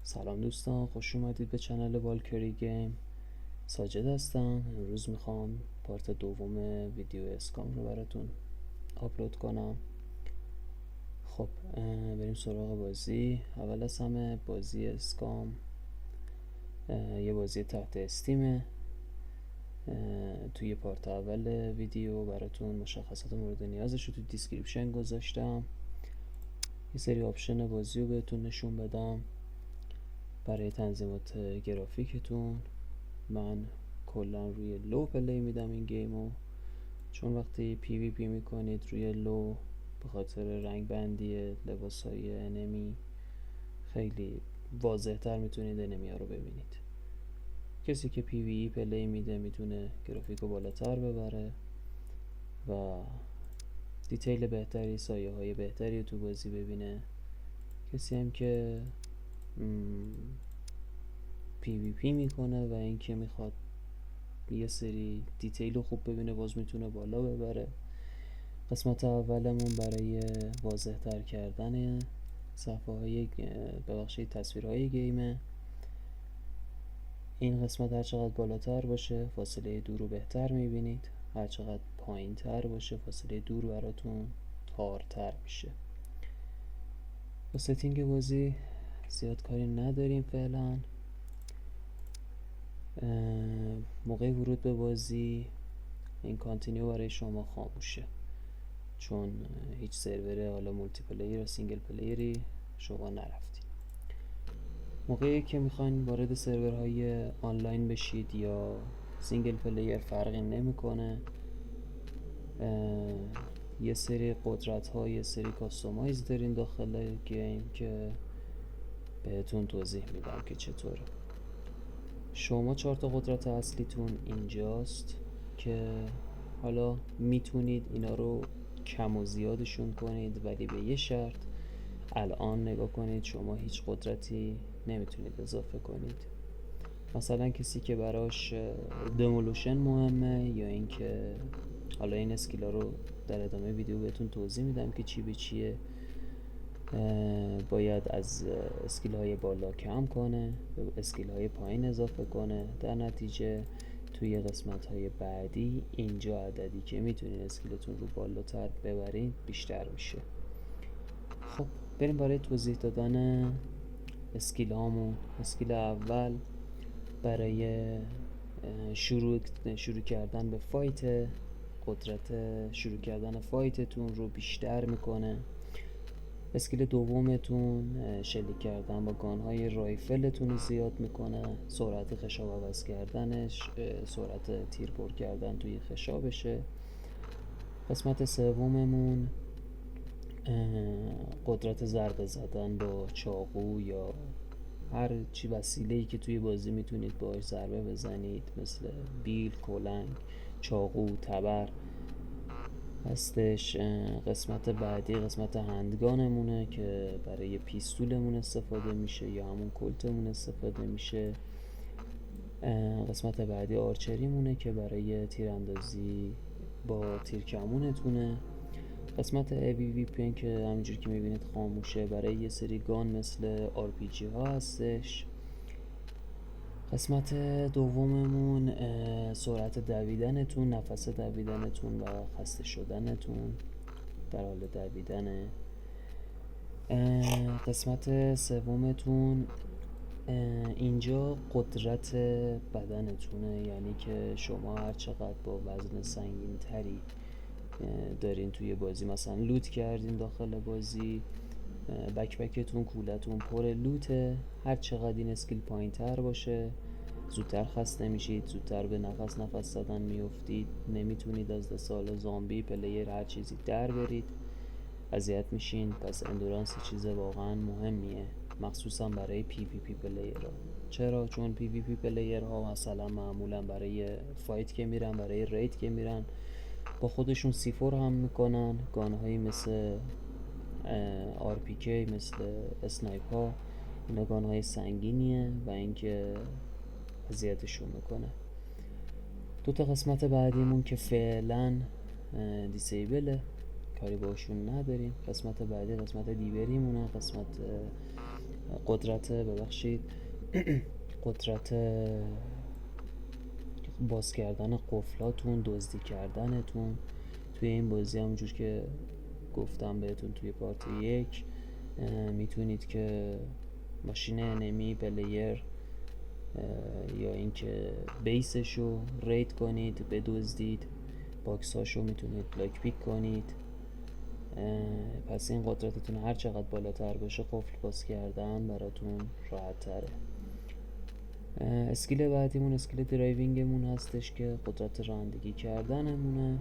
سلام دوستان، خوش اومدید به چنل والکری گیم. ساجد هستم. امروز میخوام پارت دوم ویدیو اسکام رو براتون آپلود کنم. خب بریم سراغ بازی. اول از همه بازی اسکام یه بازی تحت استیمه. توی پارت اول ویدیو براتون مشخصات مورد نیازش رو تو دیسکریپشن گذاشتم. یه سری آپشن بازی رو بهتون نشون بدم. برای تنظیمات گرافیکتون من کلا روی لو پلی میدم این گیمو، چون وقتی پی وی پی میکنید روی لو به خاطر رنگ بندی لباسای انمی خیلی واضح تر میتونید انمی ها رو ببینید. کسی که پی وی پلی میده میتونه گرافیکو بالاتر ببره و دیتیل بهتری، سایه های بهتری تو بازی ببینه. کسی هم که پی وی پی میکنه و اینکه میخواد یه سری دیتیل رو خوب ببینه باز میتونه بالا ببره. قسمت اولمون برای واضح تر کردن صفحه های تصویرهای گیمه. این قسمت هر چقدر بالاتر باشه فاصله دور رو بهتر میبینید، هر چقدر پایین تر باشه فاصله دور براتون تارتر میشه. با ستینگ بازی زیاد کاری نداریم فعلا. موقع ورود به بازی این کانتینیو برای شما خاموشه، چون هیچ سرور حالا مولتی پلیر یا سینگل پلیری شما نرفتید. موقعی که میخواین وارد سرورهای آنلاین بشید یا سینگل پلیر فرقی نمیکنه. یه سری قدرت ها، یه سری کاستومایز دارین داخل گیم که بهتون توضیح میدم که چطوره. شما 4 تا قدرت اصلیتون اینجاست که حالا میتونید اینا رو کم و زیادشون کنید، ولی به یه شرط. الان نگاه کنید، شما هیچ قدرتی نمیتونید اضافه کنید. مثلا کسی که براش دمولوشن مهمه، یا اینکه حالا این اسکیلا رو در ادامه ویدیو بهتون توضیح میدم که چی به چیه، باید از اسکیل های بالا کم کنه به اسکیل های پایین اضافه کنه. در نتیجه توی قسمت های بعدی اینجا عددی که میتونین اسکیلتون رو بالاتر ببرین بیشتر میشه. خب بریم برای توضیح دادن اسکیل هامون. اسکیل اول برای شروع کردن به فایت، قدرت شروع کردن فایتتون رو بیشتر میکنه. اسکیل دومتون شلیک کردن با گانهای رایفلتون رو زیاد میکنه، سرعت خشاب عوض کردنش، سرعت تیر پر کردن توی خشابشه. قسمت سوممون قدرت ضربه زدن با چاقو یا هر چی وسیله‌ای که توی بازی میتونید باهاش ضربه بزنید، مثل بیل، کلنگ، چاقو، تبر هستش. قسمت بعدی قسمت هندگانمونه که برای پیستولمون استفاده میشه یا همون کلتمون استفاده میشه. قسمت بعدی آرچریمونه که برای تیراندازی با تیرکمونتونه. قسمت AVP که همینجور که میبینید خاموشه، برای یه سری گان مثل RPG ها هستش. قسمت دوممون سرعت دویدنتون، نفس دویدنتون و خسته شدنتون در حال دویدنه. قسمت سومتون اینجا قدرت بدنتونه، یعنی که شما هر چقدر با وزن سنگین تری دارین توی بازی، مثلا لوت کردین داخل بازی، بکتون کولتون پر لوته، هر چقدر این اسکیل پایین تر باشه زودتر خسته میشید، زودتر به نفس زدن میافتید، نمیتونید از دست حالا زامبی، پلیر، هر چیزی در برید، اذیت میشین. پس اندورانس چیز واقعا مهمیه، مخصوصا برای پی وی پی پلیر ها. چرا؟ چون پی وی پی پلیر ها مثلا معمولا برای فایت که میرن، برای رید که میرن، با خودشون C4 هم میکنن، گانهایی مثل RPK، مثل اسنایپ ها، اینا گانهای سنگینیه و اینکه اذیتشون میکنه. 2 تا قسمت بعدیمون که فعلا دیسیبله، کاری باشون نداریم. قسمت بعدی قسمت دیوریمونه، قسمت قدرت باز کردن قفلاتون، دزدی کردنتون. توی این بازی همونجور که گفتم بهتون توی پارت 1 میتونید که ماشین انمی پلیر یا اینکه بیسشو رید کنید، بدزدید، باکساشو میتونید لاک پیک کنید. پس این قدرتتون هر چقدر بالاتر باشه قفل باز کردن براتون راحت تره. اسکیل بعدیمون اسکیل درایوینگمون هستش که قدرت رانندگی کردنمونه.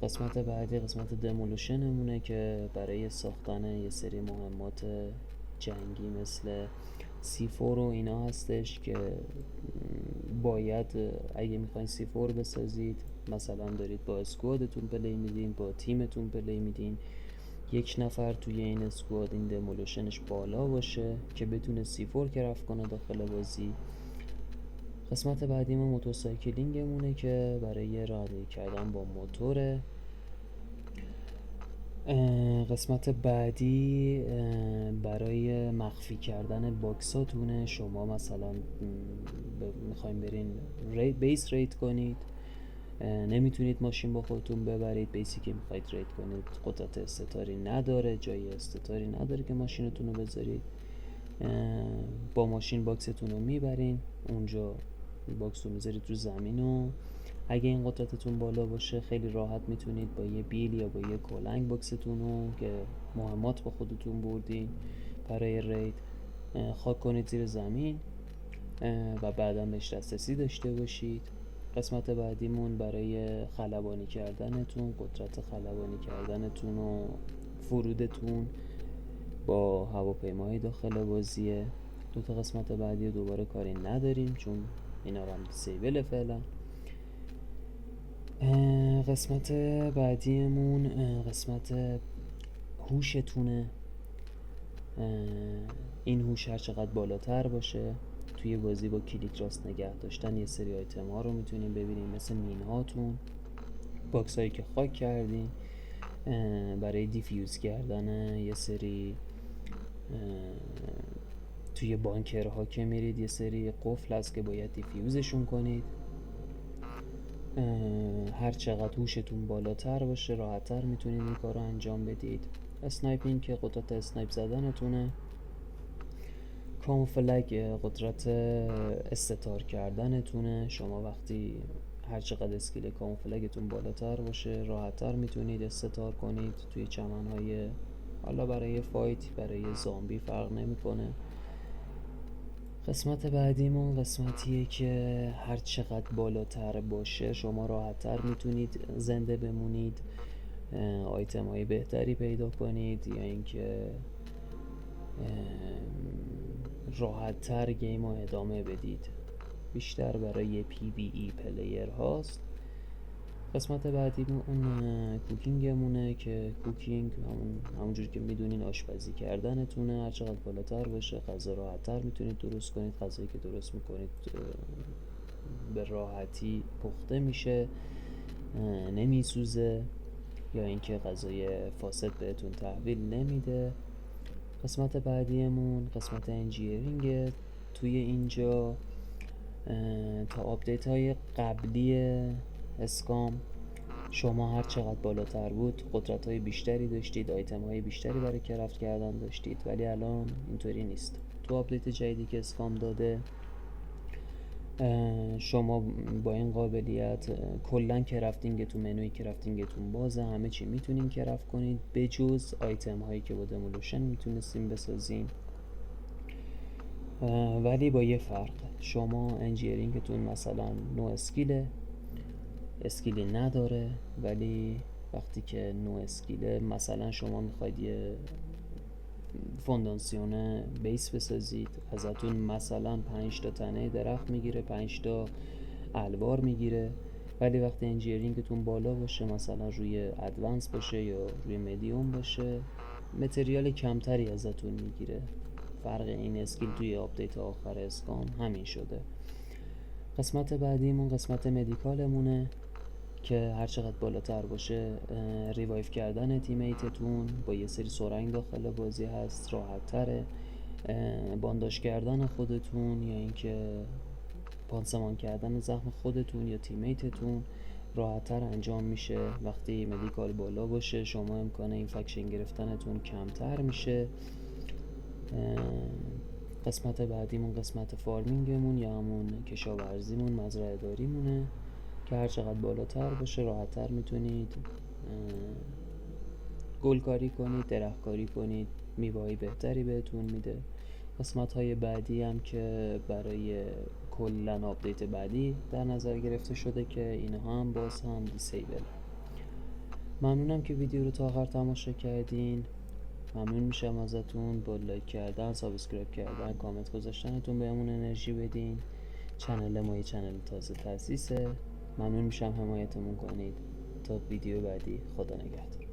قسمت بعدی قسمت دمولوشنمونه که برای ساختن یه سری مهمات جنگی مثل C4 و اینا هستش که باید اگه میخواین C4 بسازید، مثلا دارید با اسکوادتون پلی میدین، با تیمتون پلی میدین، یک نفر توی این اسکواد این دمولوشنش بالا باشه که بتونه C4 کرافت کنه داخل بازی. قسمت بعدی ما موتورسایکلینگمونه که برای رانندگی کردن با موتوره. قسمت بعدی برای مخفی کردن باکساتونه. شما مثلا میخواین برین بیس رید کنید، نمیتونید ماشین با خودتون ببرید، بیسی که میخواید رید کنید قدرت استتاری نداره، جای استتاری نداره که ماشینتون رو بذارید. با ماشین باکستون رو میبرین اونجا، باکس رو میذارید رو زمین و اگه این قدرتتون بالا باشه خیلی راحت میتونید با یه بیل یا با یه کلنگ باکستون رو که مهمات با خودتون بردین برای رید خاک کنید زیر زمین و بعدا بهش دسترسی داشته باشید. قسمت بعدیمون برای خلبانی کردنتون، قدرت خلبانی کردنتون و فرودتون با هواپیمای داخل بازیه. دو تا قسمت بعدی دوباره کاری نداریم چون اینا رو هم دیسیبل فعلا. قسمت بعدیمون قسمت هوشتونه. این هوش هر چقدر بالاتر باشه توی بازی با کلیک راست نگه داشتن یه سری آیتم ها رو میتونیم ببینیم، مثل مین هاتون، باکس هایی که خاک کردین، برای دیفیوز کردن یه سری توی بانکرها که میرید یه سری قفل هست که باید دیفیوزشون کنید. هر چقدر هوشتون بالاتر باشه راحت‌تر میتونید این کار رو انجام بدید. اسنایپینگ که قدرت اسنایپ زدنتونه. کاموفلگ قدرت استتار کردنتونه. شما وقتی هر چقدر اسکیل کاموفلگتون بالاتر باشه راحت‌تر میتونید استتار کنید توی چمن‌های، حالا برای فایت برای زامبی فرق نمیکنه. قسمت بعدیمون قسمتیه که هر چقدر بالاتر باشه شما راحت‌تر میتونید زنده بمونید، آیتم های بهتری پیدا کنید یا اینکه راحت‌تر گیم رو ادامه بدید. بیشتر برای PvE پلیر هاست. قسمت بعدی اون کوکینگمونه که کوکینگ همونجور که میدونین آشپزی کردنتونه. هر چقدر بالاتر باشه غذا راحت‌تر میتونید درست کنید، غذایی که درست میکنید به راحتی پخته میشه، نمیسوزه یا اینکه غذای فاسد بهتون تحویل نمیده. قسمت بعدیمون قسمت انجینیرینگ. توی اینجا تا آپدیت های قبلی اسکام شما هر چقدر بالاتر بود قدرت های بیشتری داشتید، آیتم های بیشتری برای کرافت کردن داشتید، ولی الان اینطوری نیست. تو آپدیت جدیدی که اسکام داده شما با این قابلیت کلا کرافتینگتون، منوی کرافتینگتون بازه، همه چی میتونین کرافت کنید بجز آیتم هایی که با دمولوشن میتونستین بسازین، ولی با یه فرق. شما انجینیرینگتون مثلا نو اسکیلی نداره، ولی وقتی که نو اسکیله مثلا شما میخواید یه فونداسیون بیس بسازید، ازتون مثلا 5 تا تنه درخت میگیره، 5 تا الوار میگیره، ولی وقتی انجینیرینگتون بالا باشه مثلا روی ادوانس باشه یا روی مدیوم باشه متریال کمتری ازتون میگیره. فرق این اسکیل توی آپدیت آخر اسکام همین شده. قسمت بعدیمون قسمت مدیکالمونه که هر چقدر بالاتر باشه ریوایف کردن تیمیتتون با یه سری سرنگ داخل بازی هست راحت تره. بانداش کردن خودتون یا اینکه پانسمان کردن زخم خودتون یا تیمیتتون راحت تر انجام میشه. وقتی مدیکال بالا باشه شما امکان اینفکشن گرفتنتون کمتر میشه. قسمت بعدیمون قسمت فارمینگمون یا همون کشاورزیمون، مزرعه داریمونه که هر چقدر بالاتر باشه راحت تر میتونید گلکاری کنید، درختکاری کنید، میوه‌های بهتری بهتون میده. قسمت های بعدی هم که برای کلن آپدیت بعدی در نظر گرفته شده که اینها هم باز هم دیسیبل. ممنونم که ویدیو رو تا آخر تماشا کردین. ممنون میشم ازتون با لایک کردن، سابسکرایب کردن، کامنت گذاشتنتون بهمون انرژی بدین. چنل ما یه چنل تازه تأسیسه. ممنون میشم حمایتمون کنید. تا ویدیو بعدی، خدا نگهدار.